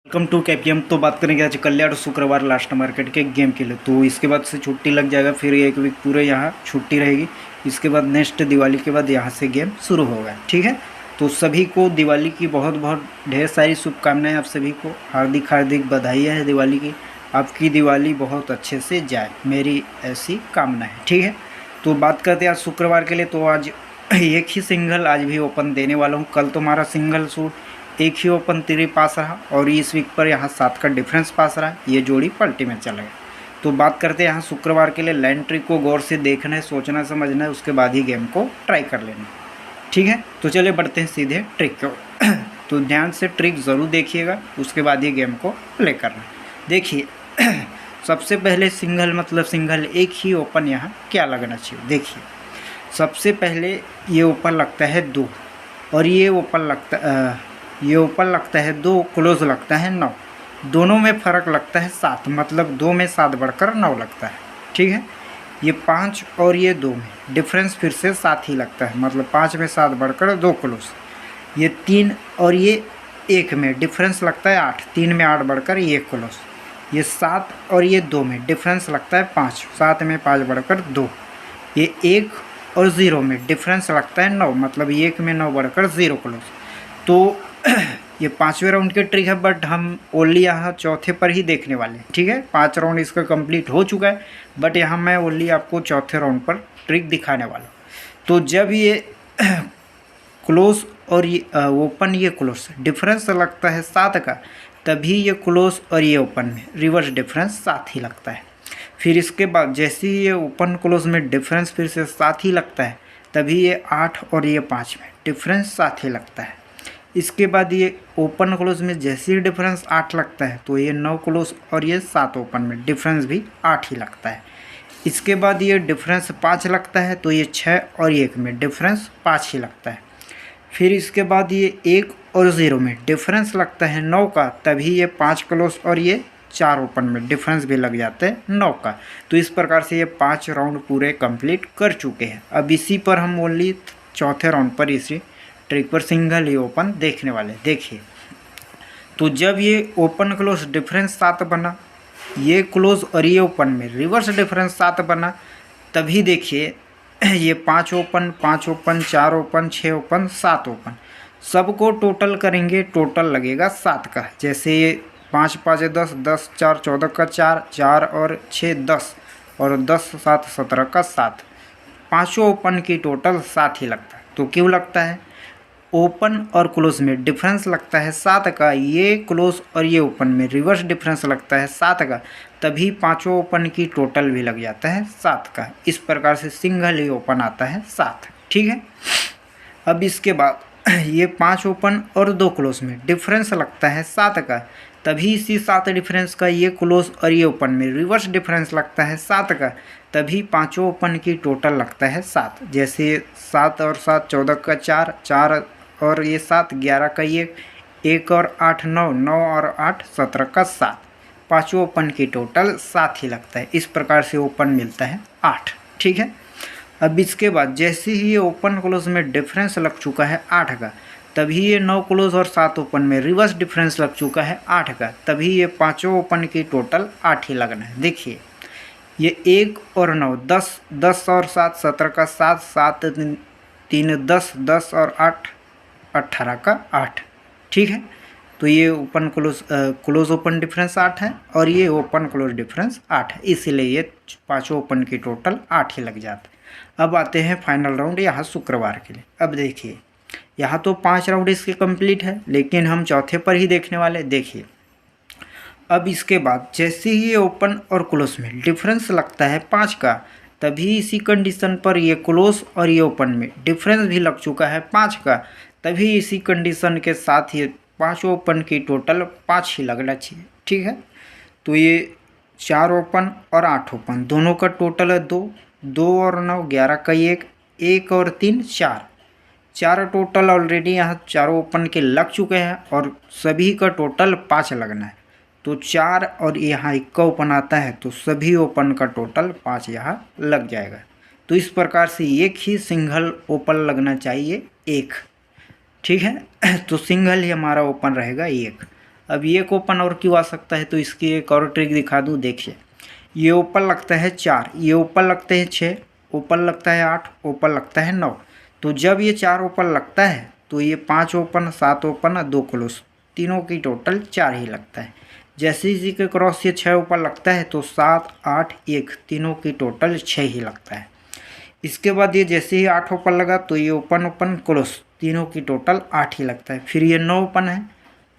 Welcome to KPM. तो बात करेंगे आज कल्याण शुक्रवार लास्ट मार्केट के गेम के लिए। तो इसके बाद से छुट्टी लग जाएगा, फिर एक वीक पूरे यहाँ छुट्टी रहेगी। इसके बाद नेक्स्ट दिवाली के बाद यहाँ से गेम शुरू होगा। ठीक है, तो सभी को दिवाली की बहुत बहुत ढेर सारी शुभकामनाएं। आप सभी को हार्दिक हार्दिक बधाई है दिवाली की। आपकी दिवाली बहुत अच्छे से जाए, मेरी ऐसी कामना है। ठीक है, तो बात करते हैं आज शुक्रवार के लिए। तो आज एक ही सिंगल आज भी ओपन देने वाला हूँ। कल तो हमारा सिंगल सूट एक ही ओपन 3 पास रहा और इस वीक पर यहाँ 7 का डिफरेंस पास रहा। ये जोड़ी पलटी में चला गया। तो बात करते हैं यहाँ शुक्रवार के लिए। लाइन ट्रिक को गौर से देखना है, सोचना समझना है, उसके बाद ही गेम को ट्राई कर लेना। ठीक है, तो चलिए बढ़ते हैं सीधे ट्रिक को। तो ध्यान से ट्रिक ज़रूर देखिएगा, उसके बाद ही गेम को प्ले करना। देखिए सबसे पहले सिंगल मतलब सिंगल एक ही ओपन यहाँ क्या लगना चाहिए। देखिए सबसे पहले ये ओपन लगता है 2 और ये ओपन लगता है 2, क्लोज लगता है 9। दोनों में फ़र्क लगता है 7, मतलब 2 में 7 बढ़कर 9 लगता है। ठीक है, ये 5 और ये 2 में डिफरेंस फिर से 7 ही लगता है, मतलब 5 में 7 बढ़कर 2 क्लोज। ये 3 और ये 1 में डिफरेंस लगता है 8, 3 में 8 बढ़कर 1 क्लोज। ये 7 और ये 2 में डिफरेंस लगता है 5, 7 में 5 बढ़कर 2। ये 1 और 0 में डिफरेंस लगता है 9, मतलब 1 में 9 बढ़कर 0 क्लोज। तो ये 5वें राउंड की ट्रिक है, बट हम ओनली यहाँ चौथे पर ही देखने वाले हैं। ठीक है, 5 राउंड इसका कंप्लीट हो चुका है, बट यहाँ मैं ओनली आपको चौथे राउंड पर ट्रिक दिखाने वाला हूँ। तो जब ये क्लोज और ये ओपन ये क्लोज डिफरेंस लगता है 7 का, तभी ये क्लोज और ये ओपन में रिवर्स डिफरेंस 7 ही लगता है। फिर इसके बाद जैसे ही ये ओपन क्लोज में डिफरेंस फिर से 7 ही लगता है, तभी ये 8 और ये 5 में डिफरेंस 7 ही लगता है। इसके बाद ये ओपन क्लोज में जैसे ही डिफरेंस 8 लगता है, तो ये 9 क्लोज और ये 7 ओपन में डिफरेंस भी 8 ही लगता है। इसके बाद ये डिफरेंस 5 लगता है, तो ये 6 और 1 में डिफरेंस 5 ही लगता है। फिर इसके बाद ये 1 और 0 में डिफरेंस लगता है 9 का, तभी ये 5 क्लोज और ये 4 ओपन में डिफरेंस भी लग जाते हैं 9 का। तो इस प्रकार से ये 5 राउंड पूरे कंप्लीट कर चुके हैं। अब इसी पर हम ओनली चौथे राउंड पर इसी ट्रिक पर सिंगल ही ओपन देखने वाले। देखिए तो जब ये ओपन क्लोज डिफरेंस 7 बना, ये क्लोज और ये ओपन में रिवर्स डिफरेंस 7 बना, तभी देखिए ये 5 ओपन 4 ओपन 6 ओपन 7 ओपन सबको टोटल करेंगे, टोटल लगेगा 7 का। जैसे ये 5 5 10 10 4 14 का 4 4 और 6 10 और 10 7 17 का 7, पाँचों ओपन की टोटल 7 ही लगता है। तो क्यों लगता है? ओपन और क्लोज में डिफरेंस लगता है 7 का, ये क्लोज और ये ओपन में रिवर्स डिफरेंस लगता है 7 का, तभी पांचों ओपन की टोटल भी लग जाता है 7 का। इस प्रकार से सिंगल ही ओपन आता है 7। ठीक है, अब इसके बाद ये 5 ओपन और 2 क्लोज में डिफरेंस लगता है 7 का, तभी इसी 7 डिफरेंस का ये क्लोज और ये ओपन में रिवर्स डिफरेंस लगता है 7 का, तभी पांचों ओपन की टोटल लगता है 7। जैसे 7 और 7 14 का 4 4 और ये 7 11 का 1 और 8 9 9 और 8 17 का 7, पाँचों ओपन की टोटल 7 ही लगता है। इस प्रकार से ओपन मिलता है 8। ठीक है, अब इसके बाद जैसे ही ये ओपन क्लोज में डिफरेंस लग चुका है 8 का, तभी ये 9 क्लोज और 7 ओपन में रिवर्स डिफरेंस लग चुका है 8 का, तभी ये पाँचों ओपन की टोटल 8 ही लगना है। देखिए ये 1 और 9 10 10 और 7 17 का 7 7 3 10 10 और 8 18 का 8। ठीक है, तो ये ओपन क्लोज ओपन डिफरेंस 8 है और ये ओपन क्लोज डिफरेंस 8 है, इसीलिए ये पाँचों ओपन की टोटल 8 ही लग जाता है। अब आते हैं फाइनल राउंड यहाँ शुक्रवार के लिए। अब देखिए यहाँ तो 5 राउंड इसके कंप्लीट है, लेकिन हम चौथे पर ही देखने वाले। देखिए अब इसके बाद जैसे ही ये ओपन और क्लोज में डिफरेंस लगता है 5 का, तभी इसी कंडीशन पर ये क्लोज और ये ओपन में डिफरेंस भी लग चुका है 5 का, तभी इसी कंडीशन के साथ ये पाँचों ओपन की टोटल 5 ही लगना चाहिए। ठीक है, तो ये 4 ओपन और 8 ओपन दोनों का टोटल है 2 2 और 9 11 का 1 और 3 4 टोटल ऑलरेडी यहाँ चारों ओपन के लग चुके हैं और सभी का टोटल 5 लगना है। तो 4 और यहाँ 1 का ओपन आता है, तो सभी ओपन का टोटल 5 यहाँ लग जाएगा। तो इस प्रकार से एक ही सिंगल ओपन लगना चाहिए 1। ठीक है, तो सिंगल ही हमारा ओपन रहेगा 1। अब ये एक ओपन और क्यों आ सकता है, तो इसकी एक और ट्रिक दिखा दूँ। देखिए, ये ओपन लगता है 4, ये ओपन लगते हैं 6, ओपन लगता है 8, ओपन लगता है 9। तो जब ये 4 ओपन लगता है तो ये 5 ओपन, 7 ओपन, 2 क्लोज, तीनों की टोटल 4 ही लगता है। जैसे इसी के क्रॉस ये 6 ओपन लगता है तो 7, 8, 1, तीनों की टोटल 6 ही लगता है। इसके बाद ये जैसे ही 8 ओपन लगा तो ये ओपन ओपन क्लोज, तीनों की टोटल 8 ही लगता है। फिर ये 9 ओपन है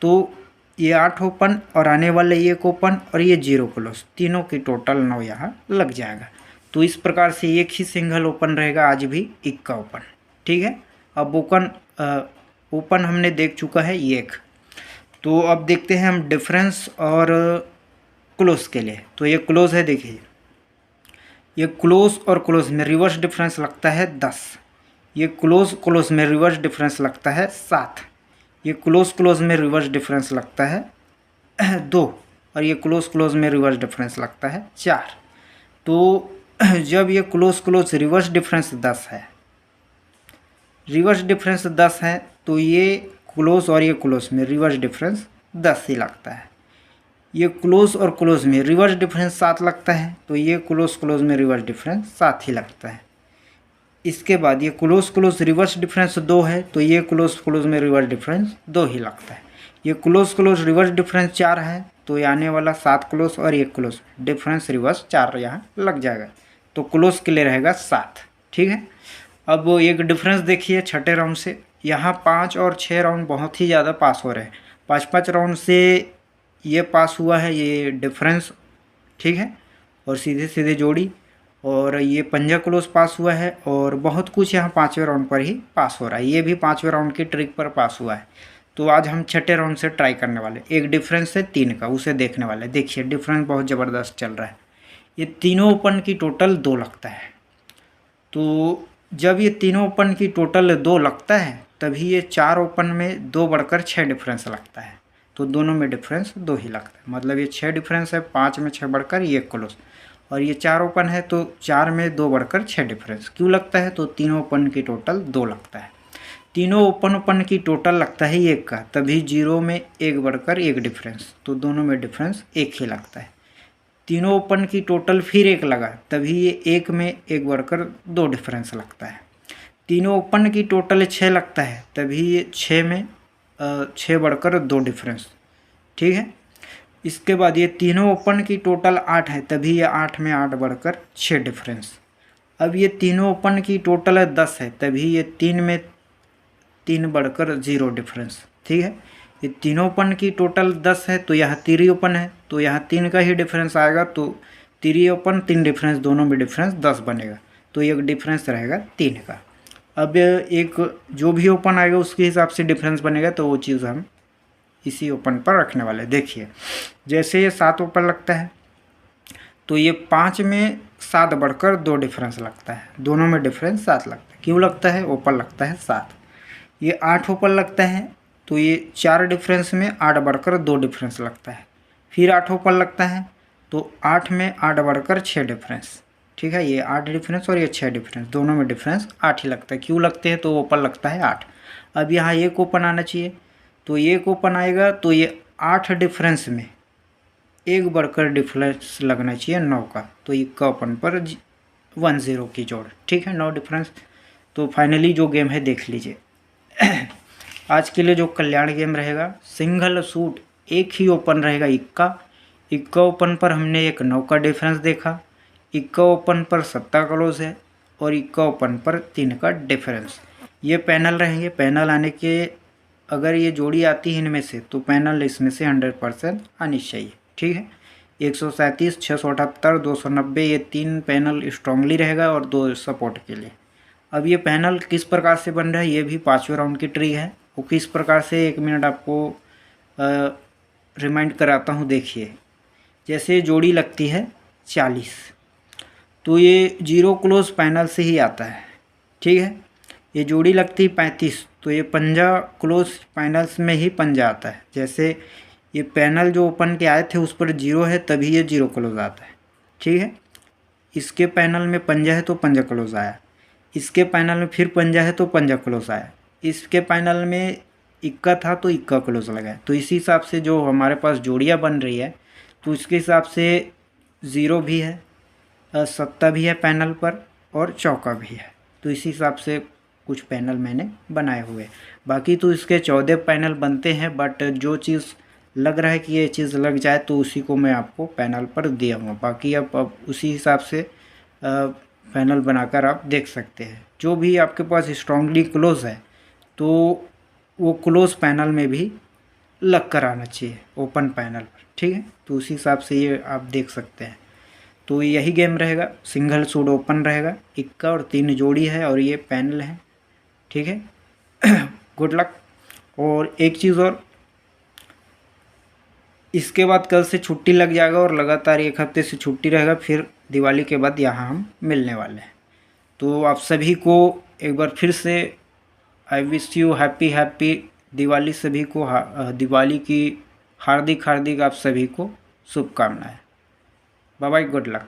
तो ये 8 ओपन और आने वाले ये एक ओपन और ये 0 क्लोज, तीनों की टोटल 9 यहाँ लग जाएगा। तो इस प्रकार से एक ही सिंगल ओपन रहेगा आज भी, इक्का ओपन। ठीक है, अब ओपन हमने देख चुका है एक। तो अब देखते हैं हम डिफरेंस और क्लोज के लिए। तो ये क्लोज है, देखिए ये क्लोज और क्लोज में रिवर्स डिफरेंस लगता है 10, ये क्लोज में रिवर्स डिफरेंस लगता है 7, ये क्लोज में रिवर्स डिफरेंस लगता है 2, और ये क्लोज में रिवर्स डिफरेंस लगता है 4। तो जब ये क्लोज रिवर्स डिफरेंस 10 है, रिवर्स डिफरेंस 10 है तो ये क्लोज और ये क्लोज में रिवर्स डिफरेंस 10 ही लगता है। ये क्लोज और क्लोज में रिवर्स डिफरेंस 7 लगता है तो ये क्लोज में रिवर्स डिफरेंस 7 ही लगता है। इसके बाद ये क्लोज रिवर्स डिफरेंस 2 है तो ये क्लोज में रिवर्स डिफरेंस 2 ही लगता है। ये क्लोज रिवर्स डिफरेंस 4 है तो ये आने वाला 7 क्लोज और ये क्लोज डिफरेंस रिवर्स 4 यहाँ लग जाएगा, तो क्लोज के लिए रहेगा 7। ठीक है, अब एक डिफरेंस देखिए छठे राउंड से। यहाँ 5 और 6 राउंड बहुत ही ज़्यादा पास हो रहे हैं। 5-5 राउंड से ये पास हुआ है, ये डिफरेंस। ठीक है, और सीधे सीधे जोड़ी, और ये पंजा क्लोज पास हुआ है, और बहुत कुछ यहाँ 5वें राउंड पर ही पास हो रहा है। ये भी 5वें राउंड की ट्रिक पर पास हुआ है। तो आज हम छठे राउंड से ट्राई करने वाले, एक डिफरेंस है 3 का, उसे देखने वाले। देखिए डिफरेंस बहुत ज़बरदस्त चल रहा है। ये तीनों ओपन की टोटल 2 लगता है। तो जब ये तीनों ओपन की टोटल 2 लगता है तभी ये 4 ओपन में 2 बढ़कर 6 डिफरेंस लगता है। तो दोनों में डिफरेंस 2 ही लगता है, मतलब ये 6 डिफरेंस है, 5 में 6 बढ़कर ये क्लोज, और ये 4 ओपन है तो 4 में 2 बढ़कर 6 डिफरेंस क्यों लगता है, तो तीनों ओपन की टोटल 2 लगता है। तीनों ओपन की टोटल लगता है 1 का, तभी 0 में 1 बढ़कर 1 डिफरेंस, तो दोनों में डिफरेंस 1 ही लगता है। तीनों ओपन की टोटल फिर 1 लगा तभी ये 1 में 1 बढ़कर 2 डिफरेंस लगता है। तीनों ओपन की टोटल 6 लगता है तभी ये 6 में 6 बढ़कर 2 डिफरेंस। ठीक है, इसके बाद ये तीनों ओपन की टोटल 8 है तभी ये 8 में 8 बढ़कर 6 डिफरेंस। अब ये तीनों ओपन की टोटल 10 है तभी ये 3 में 3 बढ़कर 0 डिफरेंस। ठीक है, ये तीनों ओपन की टोटल 10 है तो यहाँ 3 ओपन है तो यहाँ 3 का ही डिफरेंस आएगा, तो 3 ओपन 3 डिफरेंस, दोनों में डिफरेंस 10 बनेगा, तो एक डिफरेंस रहेगा 3 का। अब एक जो भी ओपन आएगा उसके हिसाब से डिफरेंस बनेगा, तो वो चीज़ हम इसी ओपन पर रखने वाले। देखिए जैसे ये 7 ओपन लगता है तो ये 5 में 7 बढ़कर 2 डिफरेंस लगता है, दोनों में डिफरेंस 7 लगता है। क्यों लगता है, ओपन लगता है 7। ये 8 ओपन लगता है तो ये 4 डिफरेंस में 8 बढ़कर 2 डिफरेंस लगता है। फिर 8 ओपन लगता है तो 8 में 8 बढ़कर 6 डिफरेंस। ठीक है, ये 8 डिफरेंस और ये 6 डिफरेंस, दोनों में डिफरेंस 8 ही लगता है। क्यों लगते हैं, तो ओपन लगता है 8। अब यहाँ एक ओपन आना चाहिए, तो एक ओपन आएगा तो ये 8 डिफरेंस में 1 बढ़कर डिफरेंस लगना चाहिए 9 का, तो इक्का ओपन पर 1-0 की जोड़। ठीक है, 9 डिफरेंस। तो फाइनली जो गेम है देख लीजिए। आज के लिए जो कल्याण गेम रहेगा, सिंगल सूट एक ही ओपन रहेगा, इक्का ओपन पर हमने एक 9 का डिफरेंस देखा, इक्का ओपन पर 7 क्लोज है, और इक्का ओपन पर 3 का डिफरेंस। ये पैनल रहेंगे। पैनल आने के, अगर ये जोड़ी आती है इनमें से तो पैनल इसमें से 100% आनी चाहिए। ठीक है, 137, 678, 290, ये 3 पैनल स्ट्रांगली रहेगा और 2 सपोर्ट के लिए। अब ये पैनल किस प्रकार से बन रहा है, ये भी 5वें राउंड की ट्रिक है। वो किस प्रकार से, 1 मिनट आपको रिमाइंड कराता हूँ। देखिए जैसे जोड़ी लगती है 40 तो ये 0 क्लोज पैनल से ही आता है। ठीक है, ये जोड़ी लगती है 35 तो ये पंजा क्लोज पैनल्स में ही पंजा आता है। जैसे ये पैनल जो ओपन के आए थे उस पर 0 है तभी ये 0 क्लोज आता है। ठीक है, इसके पैनल में पंजा है तो पंजा क्लोज आया, इसके पैनल में फिर पंजा है तो पंजा क्लोज आया, इसके पैनल में इक्का था तो इक्का क्लोज लगा है। तो इसी हिसाब से जो हमारे पास जोड़ियाँ बन रही है तो इसके हिसाब से 0 भी है, सत्ता भी है पैनल पर और चौका भी है। तो इसी हिसाब से कुछ पैनल मैंने बनाए हुए हैं। बाकी तो इसके 14 पैनल बनते हैं, बट जो चीज़ लग रहा है कि ये चीज़ लग जाए तो उसी को मैं आपको पैनल पर दिया हूँ। बाकी अब उसी हिसाब से पैनल बनाकर आप देख सकते हैं। जो भी आपके पास स्ट्रांगली क्लोज है तो वो क्लोज पैनल में भी लग कर आना चाहिए ओपन पैनल पर, ठीक है। तो उसी हिसाब से ये आप देख सकते हैं। तो यही गेम रहेगा, सिंगल सूड ओपन रहेगा, इक्का और 3 जोड़ी है और ये पैनल है, ठीक है। Good luck. और एक चीज़ और, इसके बाद कल से छुट्टी लग जाएगा और लगातार 1 हफ्ते से छुट्टी रहेगा, फिर दिवाली के बाद यहाँ हम मिलने वाले हैं। तो आप सभी को एक बार फिर से I wish you happy Diwali. सभी को दिवाली की हार्दिक आप सभी को शुभकामनाएं। Bye bye, good luck.